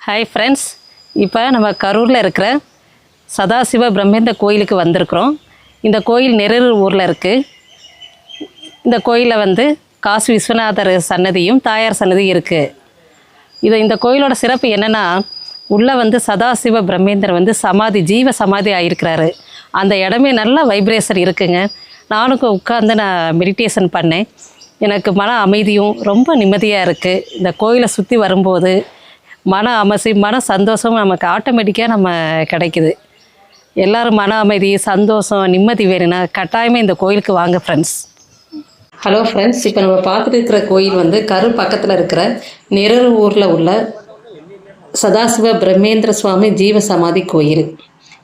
Hi friends, இப்போ நம்ம கரூரில் இருக்கிற சதாசிவ பிரம்மேந்திர கோயிலுக்கு வந்திருக்கிறோம். இந்த கோயில் நெரூர் ஊரில் இருக்குது. இந்த கோயிலில் வந்து காசி விஸ்வநாதர் சன்னதியும் தாயார் சன்னதியும் இருக்குது. இந்த கோயிலோட சிறப்பு என்னென்னா, உள்ளே வந்து சதாசிவ பிரம்மேந்திரர் வந்து ஜீவ சமாதி ஆகிருக்கிறாரு. அந்த இடமே நல்ல வைப்ரேஷன் இருக்குங்க. நானும் உட்காந்து நான் மெடிடேஷன் பண்ணேன். எனக்கு மன அமைதியும் ரொம்ப நிம்மதியாக இருக்குது. இந்த கோயிலை சுற்றி வரும்போது மன சந்தோஷம் நமக்கு ஆட்டோமேட்டிக்காக கிடைக்குது. எல்லோரும் மன அமைதி, சந்தோஷம், நிம்மதி வேணும்னா கட்டாயமாக இந்த கோயிலுக்கு வாங்க ஃப்ரெண்ட்ஸ். ஹலோ ஃப்ரெண்ட்ஸ், இப்போ நம்ம பார்த்துட்டு இருக்கிற கோயில் வந்து கரூர் பக்கத்தில் இருக்கிற நெரூர் ஊரில் உள்ள சதாசிவ பிரம்மேந்திர சுவாமி ஜீவ சமாதி கோயில்.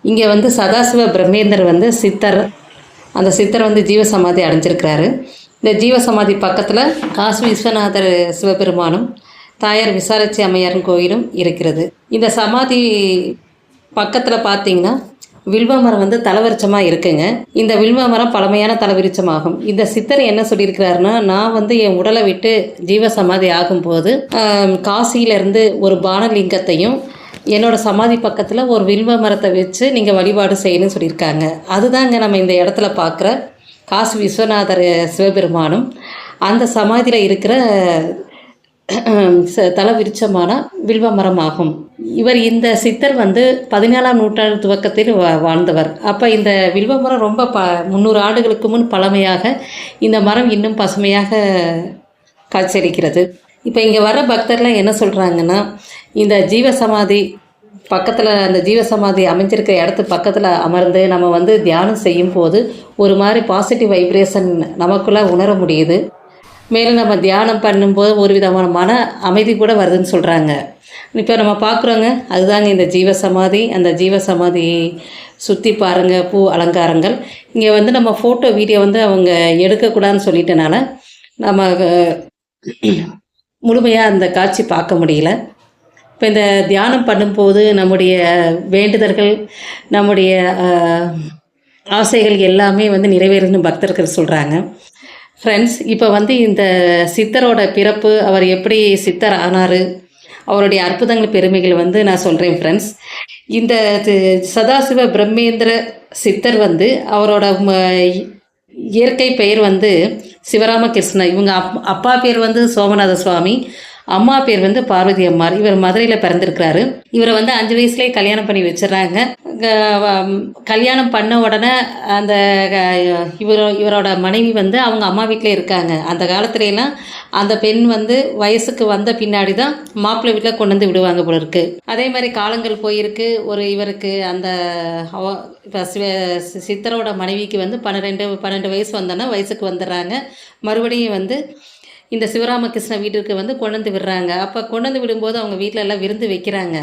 இங்கே வந்து சதாசிவ பிரம்மேந்திரர் வந்து சித்தர், அந்த சித்தர் வந்து ஜீவ சமாதி அடைஞ்சிருக்கிறாரு. இந்த ஜீவ சமாதி பக்கத்தில் காசி விஸ்வநாதர் சிவபெருமானும் தாயார் விசாலாட்சி அம்மையாரின் கோயிலும் இருக்கிறது. இந்த சமாதி பக்கத்தில் பார்த்தீங்கன்னா வில்வ மரம் வந்து தலவிருச்சமாக இருக்குங்க. இந்த வில்வ மரம் பழமையான தலவிருச்சமாகும். இந்த சித்தர் என்ன சொல்லியிருக்கிறாருன்னா, நான் வந்து என் உடலை விட்டு ஜீவ சமாதி ஆகும்போது காசியிலேருந்து ஒரு பானலிங்கத்தையும் என்னோடய சமாதி பக்கத்தில் ஒரு வில்வ மரத்தை வச்சு நீங்கள் வழிபாடு செய்யணும்னு சொல்லியிருக்காங்க. அதுதாங்க நம்ம இந்த இடத்துல பார்க்குற காசி விஸ்வநாதர் சிவபெருமானும் அந்த சமாதியில் இருக்கிற தலவிருச்சமான வில்வ மரம் ஆகும். இந்த சித்தர் வந்து 17ஆம் நூற்றாண்டு துவக்கத்தில் வாழ்ந்தவர். அப்போ இந்த வில்வ மரம் ரொம்ப 300 ஆண்டுகளுக்கு முன் பழமையாக இந்த மரம் இன்னும் பசுமையாக காட்சியளிக்கிறது. இப்போ இங்கே வர பக்தர்லாம் என்ன சொல்கிறாங்கன்னா, இந்த ஜீவசமாதி பக்கத்தில், அந்த ஜீவசமாதி அமைஞ்சிருக்கிற இடத்து பக்கத்தில் அமர்ந்து நம்ம வந்து தியானம் செய்யும் போது ஒரு மாதிரி பாசிட்டிவ் வைப்ரேஷன் நமக்குள்ளே உணர முடியுது. மேலும் நம்ம தியானம் பண்ணும்போது ஒரு விதமான மன அமைதி கூட வருதுன்னு சொல்கிறாங்க. இப்போ நம்ம பார்க்குறோங்க, அதுதாங்க இந்த ஜீவசமாதி. அந்த ஜீவசமாதி சுற்றி பாருங்கள், பூ அலங்காரங்கள். இங்கே வந்து நம்ம ஃபோட்டோ வீடியோ வந்து அவங்க எடுக்கக்கூடாதுன்னு சொல்லிட்டனால நம்ம முழுமையாக அந்த காட்சி பார்க்க முடியல. இப்போ இந்த தியானம் பண்ணும்போது நம்முடைய வேண்டுதல்கள், நம்முடைய ஆசைகள் எல்லாமே வந்து நிறைவேறுன்னு பக்தர்கள் சொல்கிறாங்க. ஃப்ரெண்ட்ஸ், இப்போ வந்து இந்த சித்தரோட பிறப்பு, அவர் எப்படி சித்தர் ஆனார், அவருடைய அற்புதங்கள் பெருமைகள் வந்து நான் சொல்கிறேன் ஃப்ரெண்ட்ஸ். இந்த சதாசிவ பிரம்மேந்திர சித்தர் வந்து அவரோட இயற்கை பெயர் வந்து சிவராமகிருஷ்ணன். இவங்க அப்பா பேர் வந்து சோமநாத சுவாமி, அம்மா பேர் வந்து பார்வதி அம்மார். இவர் மதுரையில் பிறந்திருக்கிறாரு. இவரை வந்து 5 வயசுலேயே கல்யாணம் பண்ணி வச்சிடறாங்க. கல்யாணம் பண்ண உடனே அந்த இவரோட மனைவி வந்து அவங்க அம்மா வீட்டில் இருக்காங்க. அந்த காலத்துலலாம் அந்த பெண் வந்து வயசுக்கு வந்த பின்னாடி தான் மாப்பிள்ளை வீட்டில் கொண்டு வந்து விடுவாங்க போல இருக்கு. அதே மாதிரி காலங்கள் போயிருக்கு. இவருக்கு அந்த இப்போ சித்தரோட மனைவிக்கு வந்து 12 வயசு வந்தோன்னா வயசுக்கு வந்துடுறாங்க. மறுபடியும் வந்து இந்த சிவராமகிருஷ்ண வீட்டுக்கு வந்து கொண்டு வந்து விடுறாங்க. அப்போ கொண்டு வந்து விடும்போது அவங்க வீட்டில் எல்லாம் விருந்து வைக்கிறாங்க.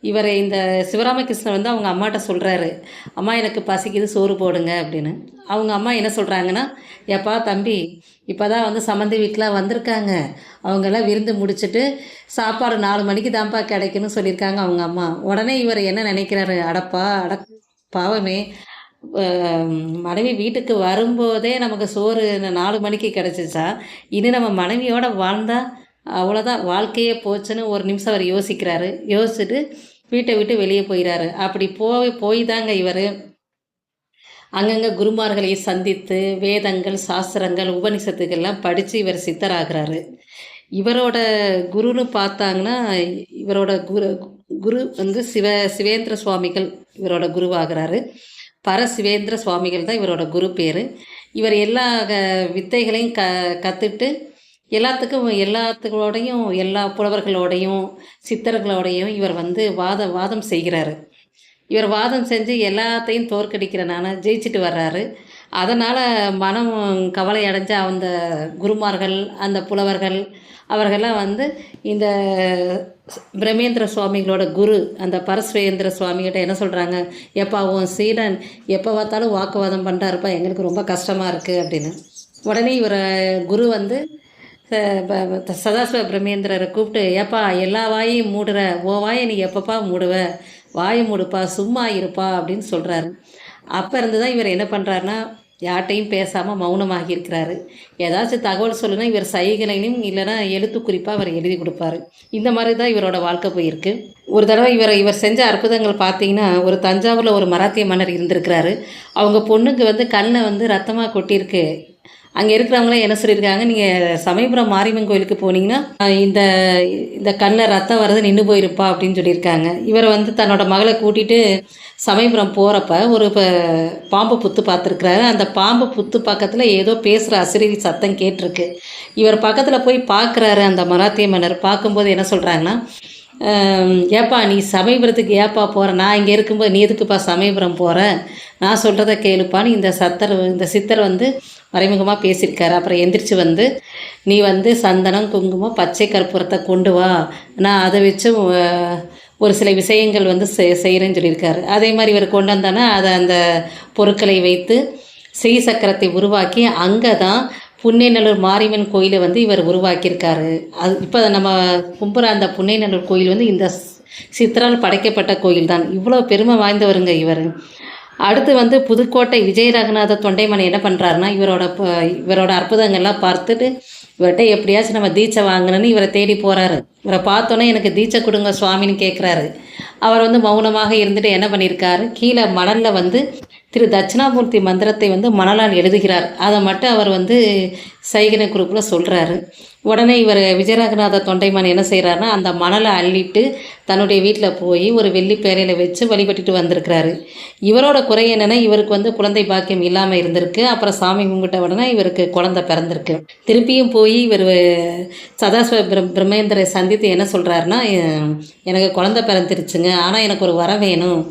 இவரை இந்த சிவராமகிருஷ்ணன் வந்து அவங்க அம்மாட்ட சொல்கிறாரு, அம்மா எனக்கு பசிக்குது, சோறு போடுங்க அப்படின்னு. அவங்க அம்மா என்ன சொல்கிறாங்கன்னா, ஏப்பா தம்பி, இப்போ தான் வந்து சம்மந்தி வீட்டில் வந்திருக்காங்க, அவங்கெல்லாம் விருந்து முடிச்சுட்டு சாப்பாடு 4 மணிக்கு தான்ப்பா கிடைக்குன்னு சொல்லியிருக்காங்க அவங்க அம்மா. உடனே இவர் என்ன நினைக்கிறாரு, பாவமே, மனைவி வீட்டுக்கு வரும்போதே நமக்கு சோறு 4 மணிக்கு கிடச்சிச்சா, இனி நம்ம மனைவியோடு வாழ்ந்தால் அவ்வளோதான், வாழ்க்கையே போச்சுன்னு ஒரு நிமிஷம் அவர் யோசிக்கிறாரு. யோசிச்சுட்டு வீட்டை விட்டு வெளியே போயிடாரு. அப்படி போய் தாங்க இவர் அங்கங்கே குருமார்களை சந்தித்து வேதங்கள், சாஸ்திரங்கள், உபனிஷத்துக்கெல்லாம் படித்து இவர் சித்தராகிறாரு. இவரோட குருன்னு பார்த்தாங்கன்னா, இவரோட குரு வந்து சிவேந்திர சுவாமிகள் இவரோட குருவாகிறாரு. பரசிவேந்திர சுவாமிகள் தான் இவரோட குரு பேர். இவர் எல்லா வித்தைகளையும் கற்றுட்டு எல்லாத்துக்களோடையும், எல்லா புலவர்களோடையும், சித்தர்களோடையும் இவர் வந்து வாதம் செய்கிறாரு. இவர் வாதம் செஞ்சு எல்லாத்தையும் தோற்கடிக்கிறனால ஜெயிச்சுட்டு வர்றாரு. அதனால் மனம் கவலை அடைஞ்ச அந்த குருமார்கள், அந்த புலவர்கள், அவர்களெல்லாம் வந்து இந்த பிரம்மேந்திர சுவாமிகளோட குரு அந்த பரசுவேந்திர சுவாமிகிட்ட என்ன சொல்கிறாங்க, எப்பா உன் சீடன் எப்போ பார்த்தாலும் வாக்குவாதம் பண்ணுறாருப்பா, எங்களுக்கு ரொம்ப கஷ்டமாக இருக்குது அப்படின்னு. உடனே இவர் குரு வந்து சதாசிவ பிரம்மேந்திரரை கூப்பிட்டு, ஏப்பா எல்லா வாயையும் மூடுற, ஓ வாயை நீ எப்பப்பா மூடுவ, வாயை மூடுப்பா, சும்மா இருப்பா அப்படின்னு சொல்கிறாரு. அப்போ இருந்து தான் இவர் என்ன பண்ணுறாருன்னா, யார்கிட்டையும் பேசாமல் மௌனமாகி இருக்கிறாரு. ஏதாச்சும் தகவல் சொல்லுன்னா இவர் சைகளையும் இல்லைன்னா எழுத்து குறிப்பாக அவர் எழுதி கொடுப்பாரு. இந்த மாதிரி தான் இவரோட வாழ்க்கை போயிருக்கு. ஒரு தடவை இவர் செஞ்ச அற்புதங்கள் பார்த்தீங்கன்னா, ஒரு தஞ்சாவூர்ல ஒரு மராத்திய மன்னர் இருந்திருக்கிறாரு. அவங்க பொண்ணுக்கு வந்து கண்ல வந்து ரத்தமா கொட்டியிருக்கு. அங்க இருக்கிறவங்கலாம் என்ன சொல்லியிருக்காங்க, "நீங்க சமயபுரம் மாரியம்மன் கோயிலுக்கு போனீங்கன்னா, இந்த இந்த கண்ல ரத்தம் வர்றது நின்னு போயிருப்பா" அப்படின்னு சொல்லியிருக்காங்க. இவர் வந்து தன்னோட மகள கூட்டிட்டு சமயபுரம் போறப்ப, ஒரு பாம்பு புத்து பார்த்துருக்கிறாரு. அந்த பாம்பு புத்து பக்கத்துல ஏதோ பேசுற அசரீரி சத்தம் கேட்டிருக்கு. இவர் பக்கத்துல போய் பார்க்குறாரு அந்த மராத்திய மன்னர். பார்க்கும்போது என்ன சொல்றாங்கன்னா, "ஏப்பா நீ சமயபுரத்துக்கு ஏப்பா போற? நான் இங்கே இருக்கும்போது நீ எதுக்குப்பா சமயபுரம் போற? நான் சொல்கிறத கேளுப்பான்னு" இந்த சித்தர் வந்து மறைமுகமாக பேசியிருக்காரு. அப்புறம் எந்திரிச்சு வந்து, "நீ வந்து சந்தனம், குங்குமம், பச்சை கற்பூரத்தை கொண்டு வா. நான் அதை வச்சு ஒரு சில விஷயங்கள் வந்து செய்கிறேன்னு சொல்லியிருக்காரு." அதே மாதிரி இவர் கொண்டு வந்தானா அந்த பொருட்களை வைத்து ஸ்ரீசக்கரத்தை உருவாக்கி அங்கே தான் புன்னைநல்லூர் மாரியம்மன் கோயிலை வந்து இவர் உருவாக்கியிருக்காரு. அது இப்போ நம்ம கும்புற அந்த புன்னைநல்லூர் கோயில் வந்து இந்த சித்தரால் படைக்கப்பட்ட கோயில் தான். இவ்வளோ பெருமை வாய்ந்தவருங்க இவர். அடுத்து வந்து புதுக்கோட்டை விஜயரகுநாத தொண்டைமான் என்ன பண்ணுறாருன்னா, இவரோட அற்புதங்கள்லாம் பார்த்துட்டு இவர்கிட்ட எப்படியாச்சும் நம்ம தீட்சை வாங்கணும்னு இவரை தேடி போகிறாரு. இவரை பார்த்தோன்னே எனக்கு தீட்சை கொடுங்க சுவாமின்னு கேட்குறாரு. அவர் வந்து மௌனமாக இருந்துட்டு என்ன பண்ணியிருக்காரு, கீழே மணலில் வந்து திரு தட்சிணாமூர்த்தி மந்திரத்தை வந்து மணலால் எழுதுகிறார். அதை மட்டும் அவர் வந்து சைகனை குரூப்பில் சொல்கிறாரு. உடனே இவர் விஜயரகுநாத தொண்டைமான் என்ன செய்கிறாருன்னா, அந்த மணலை அள்ளிட்டு தன்னுடைய வீட்டில் போய் ஒரு வெள்ளி பேரையில் வச்சு வழிபட்டுட்டு வந்திருக்கிறாரு. இவரோட குறை என்னென்னா, இவருக்கு வந்து குழந்தை பாக்கியம் இல்லாமல் இருந்திருக்கு. அப்புறம் சாமி கும்பிட்ட உடனே இவருக்கு குழந்தை பிறந்திருக்கு. திருப்பியும் போய் இவர் சதாசிவ பிரம்மேந்திரை சந்தித்து என்ன சொல்கிறாருன்னா, எனக்கு குழந்தை பிறந்துருச்சுங்க, ஆனால் எனக்கு ஒரு வரம் வேணும்.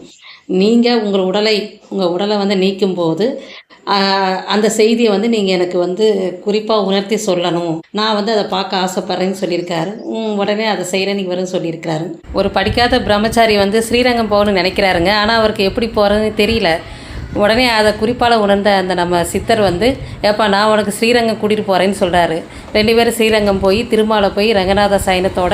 நீங்கள் உங்கள் உடலை வந்து நீக்கும்போது அந்த செய்தியை வந்து நீங்கள் எனக்கு வந்து குறிப்பாக உணர்த்தி சொல்லணும். நான் வந்து அதை பார்க்க ஆசைப்பட்றேன்னு சொல்லியிருக்காரு. உடனே அதை செய்கிறேன்னு இவரும் சொல்லியிருக்காரு. ஒரு படிக்காத பிரம்மச்சாரி வந்து ஸ்ரீரங்கம் போகணும்னு நினைக்கிறாருங்க. ஆனால் அவருக்கு எப்படி போகிறதுன்னு தெரியல. உடனே அதை குறிப்பால் உணர்ந்த அந்த நம்ம சித்தர் வந்து, "ஏப்பா நான் உனக்கு ஸ்ரீரங்கம் கூட்டிகிட்டு போகிறேன்னு" சொல்கிறாரு. 2 பேரும் ஸ்ரீரங்கம் போய் திருமாலை போய் ரங்கநாத சயனத்தோட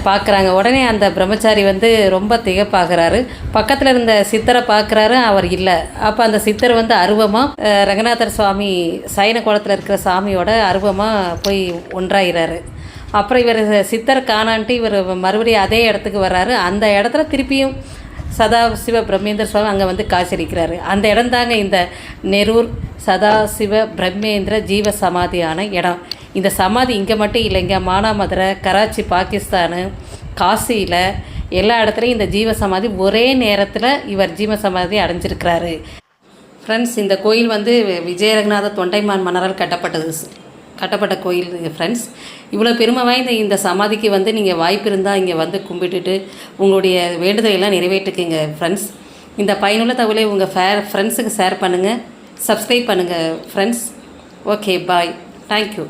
பார்க்குறாங்க. உடனே அந்த பிரம்மச்சாரி வந்து ரொம்ப திகைப்பாகிறாரு. பக்கத்தில் இருந்த சித்தரை பார்க்குறாரு, அவர் இல்லை. அப்போ அந்த சித்தர் வந்து அருவமாக ரங்கநாதர் சுவாமி சயன கோலத்தில் இருக்கிற சாமியோட அருவமாக போய் ஒன்றாகிறாரு. அப்புறம் இவர் சித்தரை காணான்ட்டு இவர் மறுபடியும் அதே இடத்துக்கு வர்றாரு. அந்த இடத்துல திருப்பியும் சதாசிவ பிரம்மேந்திர சுவாமி அங்கே வந்து காட்சியளிக்கிறாரு. அந்த இடம் தாங்க இந்த நெரூர் சதாசிவ பிரம்மேந்திர ஜீவ சமாதியான இடம். இந்த சமாதி இங்கே மட்டும் இல்லைங்க, மானாமதுரை, கராச்சி பாகிஸ்தானு, காசியில் எல்லா இடத்துலையும் இந்த ஜீவ சமாதி ஒரே நேரத்தில் இவர் ஜீவ சமாதி அடைஞ்சிருக்கிறாரு. ஃப்ரெண்ட்ஸ், இந்த கோயில் வந்து விஜயரகுநாத தொண்டைமான் மன்னரால் கட்டப்பட்ட கோயில் ஃப்ரெண்ட்ஸ். இவ்வளோ பெருமை வாய்ந்த இந்த சமாதிக்கு வந்து நீங்கள் வாய்ப்பு இருந்தால் இங்கே வந்து கும்பிட்டுட்டு உங்களுடைய வேண்டுதலையெல்லாம் நிறைவேற்றுக்குங்க ஃப்ரெண்ட்ஸ். இந்த பயனுள்ள தகவலை உங்கள் ஃப்ரெண்ட்ஸுக்கு ஷேர் பண்ணுங்கள், சப்ஸ்கிரைப் பண்ணுங்கள் ஃப்ரெண்ட்ஸ். ஓகே, பாய், தேங்க்யூ.